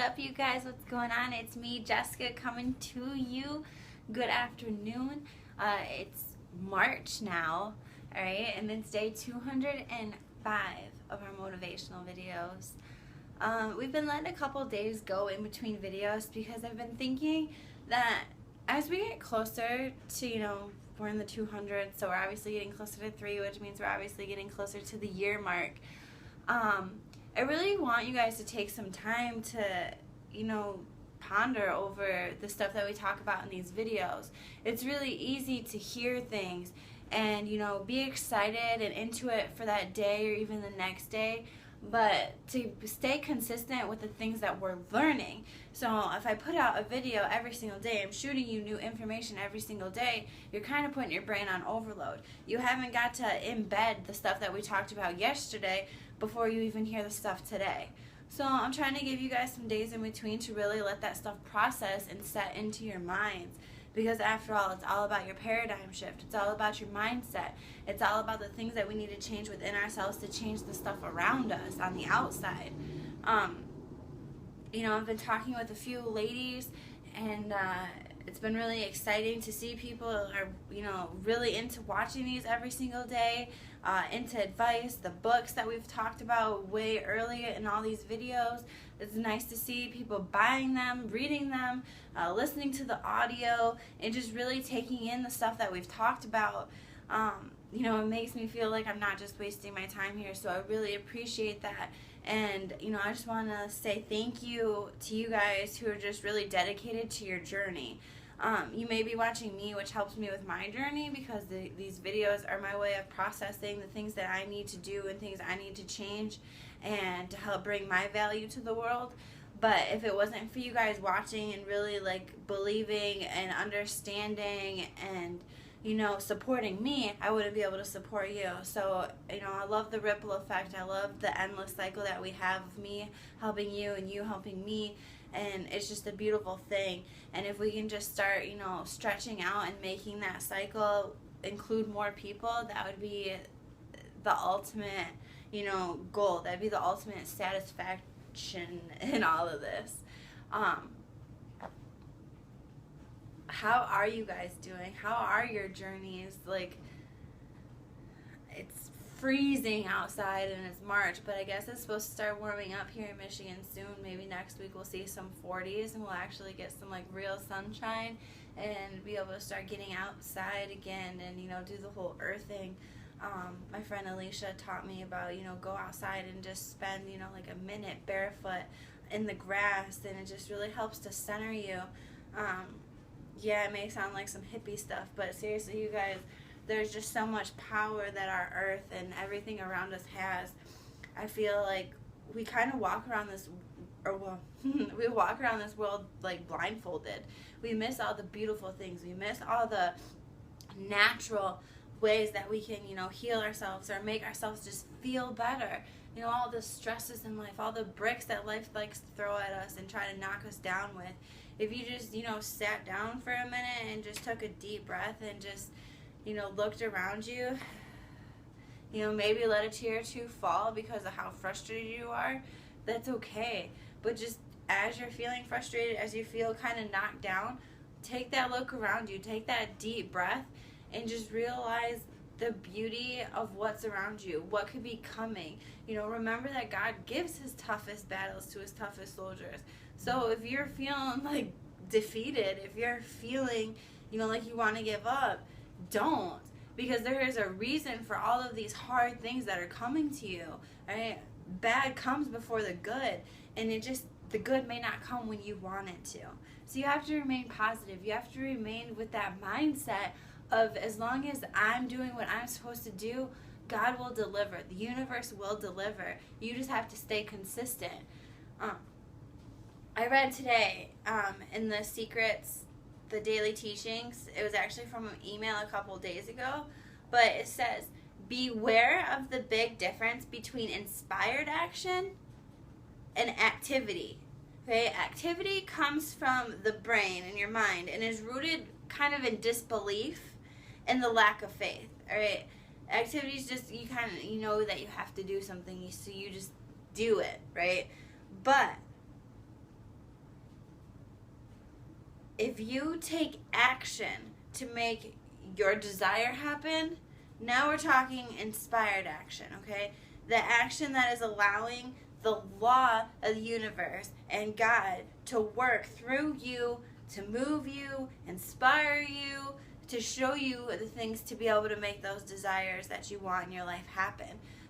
up, you guys? What's going on? It's me, Jessica, coming to you. Good afternoon. It's March now, all right, and it's day 205 of our motivational videos. We've been letting a couple days go in between videos because I've been thinking that as we get closer to, we're in the 200s, so we're obviously getting closer to 3, which means we're obviously getting closer to the year mark. I really want you guys to take some time to, ponder over the stuff that we talk about in these videos. It's really easy to hear things and, be excited and into it for that day or even the next day, but to stay consistent with the things that we're learning. So if I put out a video every single day, I'm shooting you new information every single day, you're kind of putting your brain on overload. You haven't got to embed the stuff that we talked about yesterday before you even hear the stuff today. So I'm trying to give you guys some days in between to really let that stuff process and set into your minds. Because after all, it's all about your paradigm shift. It's all about your mindset. It's all about the things that we need to change within ourselves to change the stuff around us on the outside. I've been talking with a few ladies, and it's been really exciting to see people are, really into watching these every single day, into advice, the books that we've talked about way earlier in all these videos. It's nice to see people buying them, reading them, listening to the audio, and just really taking in the stuff that we've talked about. It makes me feel like I'm not just wasting my time here, so I really appreciate that. And, I just want to say thank you to you guys who are just really dedicated to your journey. You may be watching me, which helps me with my journey, because these videos are my way of processing the things that I need to do and things I need to change and to help bring my value to the world. But if it wasn't for you guys watching and really believing and understanding and supporting me, I wouldn't be able to support you. So, I love the ripple effect. I love the endless cycle that we have of me helping you and you helping me. And it's just a beautiful thing. And if we can just start, stretching out and making that cycle include more people, that would be the ultimate, goal. That'd be the ultimate satisfaction in all of this. How are you guys doing? How are your journeys? It's freezing outside and it's March, but I guess it's supposed to start warming up here in Michigan soon. Maybe next week we'll see some 40s and we'll actually get some real sunshine and be able to start getting outside again and do the whole earthing. My friend Alicia taught me about go outside and just spend a minute barefoot in the grass, and it just really helps to center you. Yeah, it may sound like some hippie stuff, but seriously, you guys, there's just so much power that our earth and everything around us has. I feel like we kind of walk around this, we walk around this world blindfolded. We miss all the beautiful things. We miss all the natural ways that we can, heal ourselves or make ourselves just feel better. All the stresses in life, all the bricks that life likes to throw at us and try to knock us down with. If you just, sat down for a minute and just took a deep breath and just, looked around you, maybe let a tear or two fall because of how frustrated you are, that's okay. But just as you're feeling frustrated, as you feel kind of knocked down, take that look around you, take that deep breath, and just realize the beauty of what's around you, what could be coming. Remember that God gives his toughest battles to his toughest soldiers. So if you're feeling defeated, if you're feeling, like you want to give up, don't. Because there is a reason for all of these hard things that are coming to you, right? Bad comes before the good, and the good may not come when you want it to. So you have to remain positive. You have to remain with that mindset of, as long as I'm doing what I'm supposed to do, God will deliver. The universe will deliver. You just have to stay consistent. I read today in the Secrets, the daily teachings, it was actually from an email a couple days ago, but it says, beware of the big difference between inspired action and activity. Okay, activity comes from the brain and your mind and is rooted kind of in disbelief and the lack of faith. All right, activities just, you kind of, that you have to do something, so you just do it, right? But if you take action to make your desire happen, now we're talking inspired action, okay? The action that is allowing the law of the universe and God to work through you, to move you, inspire you, to show you the things to be able to make those desires that you want in your life happen.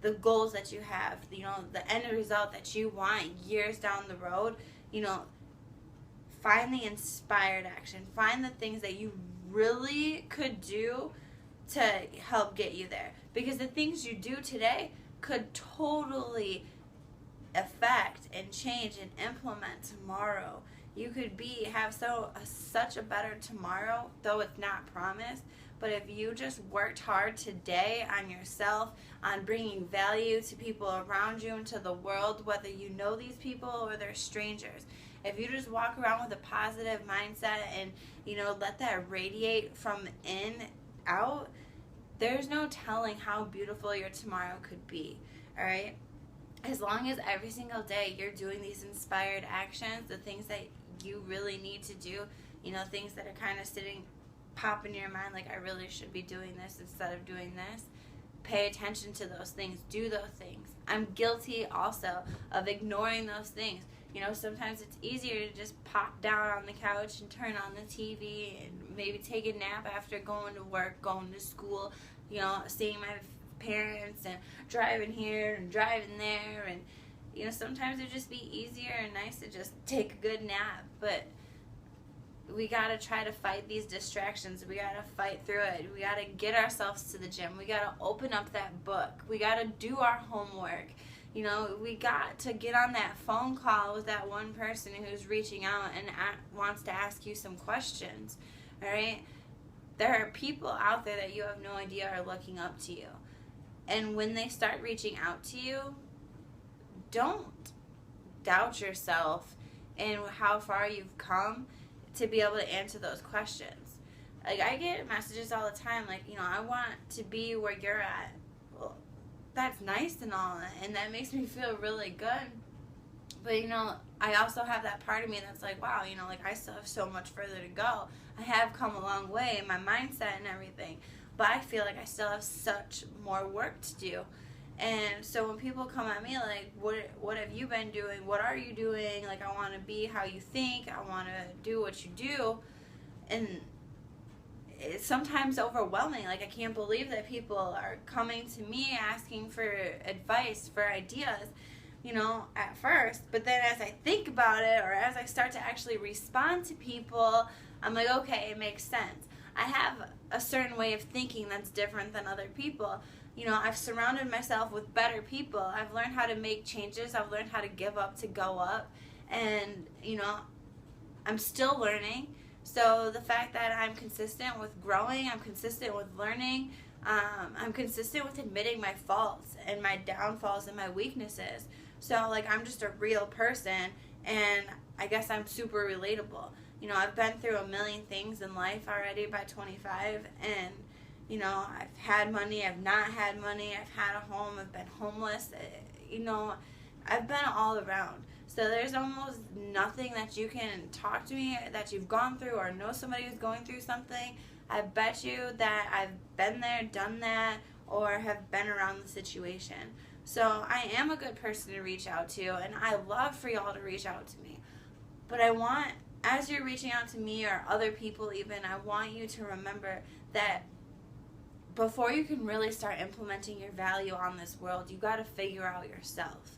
The goals that you have, the end result that you want years down the road, find the inspired action. Find the things that you really could do to help get you there. Because the things you do today could totally affect and change and implement tomorrow. You could have such a better tomorrow, though it's not promised. But if you just worked hard today on yourself, on bringing value to people around you and to the world, whether you know these people or they're strangers, if you just walk around with a positive mindset and, let that radiate from in out, there's no telling how beautiful your tomorrow could be, all right? As long as every single day you're doing these inspired actions, the things that you really need to do, things that are kind of pop in your mind, like I really should be doing this instead of doing this. Pay attention to those things. Do those things. I'm guilty also of ignoring those things. Sometimes it's easier to just pop down on the couch and turn on the TV and maybe take a nap after going to work, going to school, seeing my parents and driving here and driving there. And, sometimes it'd just be easier and nice to just take a good nap. But we got to try to fight these distractions. We got to fight through it. We got to get ourselves to the gym. We got to open up that book. We got to do our homework. We got to get on that phone call with that one person who's reaching out and wants to ask you some questions. All right? There are people out there that you have no idea are looking up to you. And when they start reaching out to you, don't doubt yourself and how far you've come to be able to answer those questions. Like, I get messages all the time, like, I want to be where you're at. Well, that's nice and all, and that makes me feel really good. But, I also have that part of me that's like, wow, I still have so much further to go. I have come a long way in my mindset and everything, but I feel like I still have such more work to do. And so when people come at me like, what have you been doing? What are you doing? Like, I want to be how you think. I want to do what you do. And it's sometimes overwhelming. Like, I can't believe that people are coming to me asking for advice, for ideas, at first. But then as I think about it, or as I start to actually respond to people, I'm like, okay, it makes sense. I have a certain way of thinking that's different than other people. I've surrounded myself with better people. I've learned how to make changes. I've learned how to give up to go up. And, I'm still learning. So the fact that I'm consistent with growing, I'm consistent with learning, I'm consistent with admitting my faults and my downfalls and my weaknesses. So, I'm just a real person, and I guess I'm super relatable. I've been through a million things in life already by 25, and I've had money, I've not had money, I've had a home, I've been homeless, I've been all around. So there's almost nothing that you can talk to me that you've gone through or know somebody who's going through something. I bet you that I've been there, done that, or have been around the situation. So I am a good person to reach out to, and I love for y'all to reach out to me. But I want, as you're reaching out to me or other people even, I want you to remember that before you can really start implementing your value on this world, you got to figure out yourself,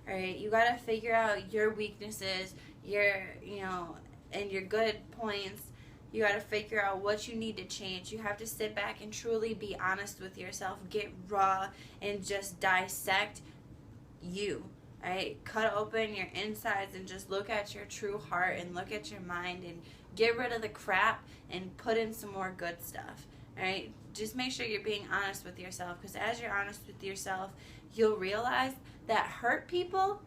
all right? You got to figure out your weaknesses, and your good points. You got to figure out what you need to change. You have to sit back and truly be honest with yourself, get raw, and just dissect you, all right? Cut open your insides and just look at your true heart and look at your mind and get rid of the crap and put in some more good stuff, all right? Just make sure you're being honest with yourself, because as you're honest with yourself, you'll realize that hurt people,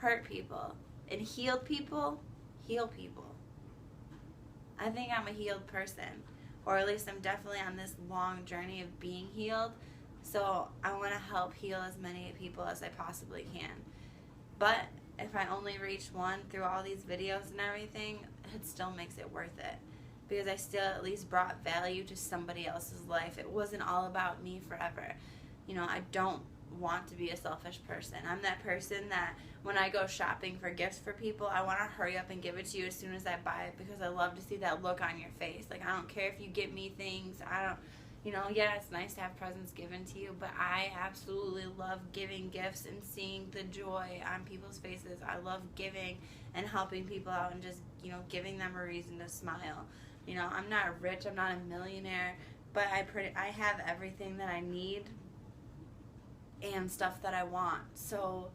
and healed people, heal people. I think I'm a healed person, or at least I'm definitely on this long journey of being healed, so I want to help heal as many people as I possibly can. But if I only reach one through all these videos and everything, it still makes it worth it. Because I still at least brought value to somebody else's life. It wasn't all about me forever. You know, I don't want to be a selfish person. I'm that person that when I go shopping for gifts for people, I want to hurry up and give it to you as soon as I buy it, because I love to see that look on your face. Like, I don't care if you get me things. You know, yeah, it's nice to have presents given to you, but I absolutely love giving gifts and seeing the joy on people's faces. I love giving and helping people out and just, you know, giving them a reason to smile. You know, I'm not rich, I'm not a millionaire, but I have everything that I need and stuff that I want. So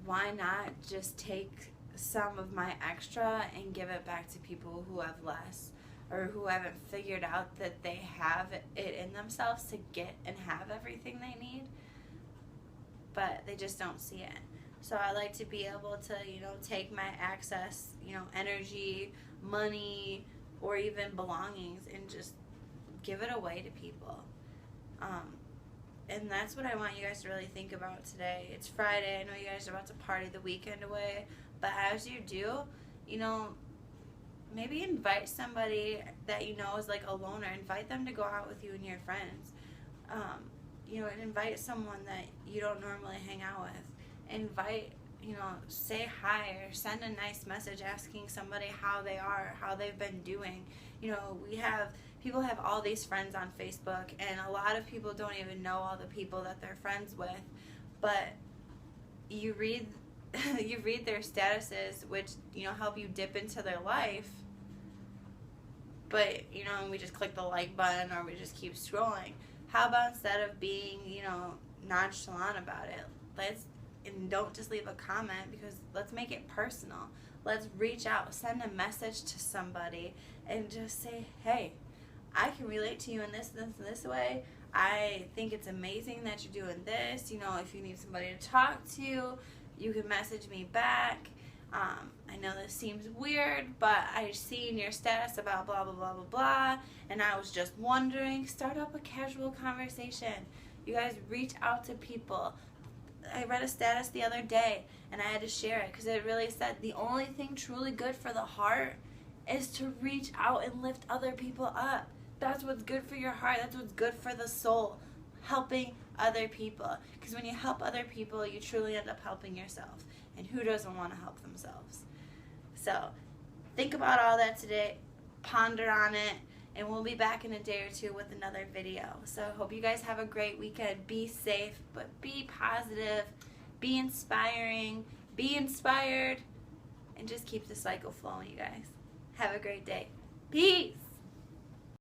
why not just take some of my extra and give it back to people who have less, or who haven't figured out that they have it in themselves to get and have everything they need, but they just don't see it. So I like to be able to, you know, take my access, you know, energy, money, or even belongings, and just give it away to people. And that's what I want you guys to really think about today. It's Friday. I know you guys are about to party the weekend away, but as you do, you know, maybe invite somebody that you know is like a loner. Invite them to go out with you and your friends. You know, and invite someone that you don't normally hang out with. Invite, you know, say hi or send a nice message asking somebody how they are, how they've been doing. You know, people have all these friends on Facebook, and a lot of people don't even know all the people that they're friends with, but you read their statuses, which, you know, help you dip into their life, but, you know, we just click the like button or we just keep scrolling. How about instead of being, you know, nonchalant about it, and don't just leave a comment, because let's make it personal. Let's reach out, send a message to somebody, and just say, hey, I can relate to you in this way. I think it's amazing that you're doing this. You know, if you need somebody to talk to, you can message me back. I know this seems weird, but I seen your status about blah, blah, blah, blah, blah, and I was just wondering. Start up a casual conversation. You guys reach out to people. I read a status the other day, and I had to share it because it really said the only thing truly good for the heart is to reach out and lift other people up. That's what's good for your heart. That's what's good for the soul. Helping other people. Because when you help other people, you truly end up helping yourself. And who doesn't want to help themselves? So think about all that today. Ponder on it. And we'll be back in a day or two with another video. So I hope you guys have a great weekend. Be safe, but be positive. Be inspiring. Be inspired. And just keep the cycle flowing, you guys. Have a great day. Peace.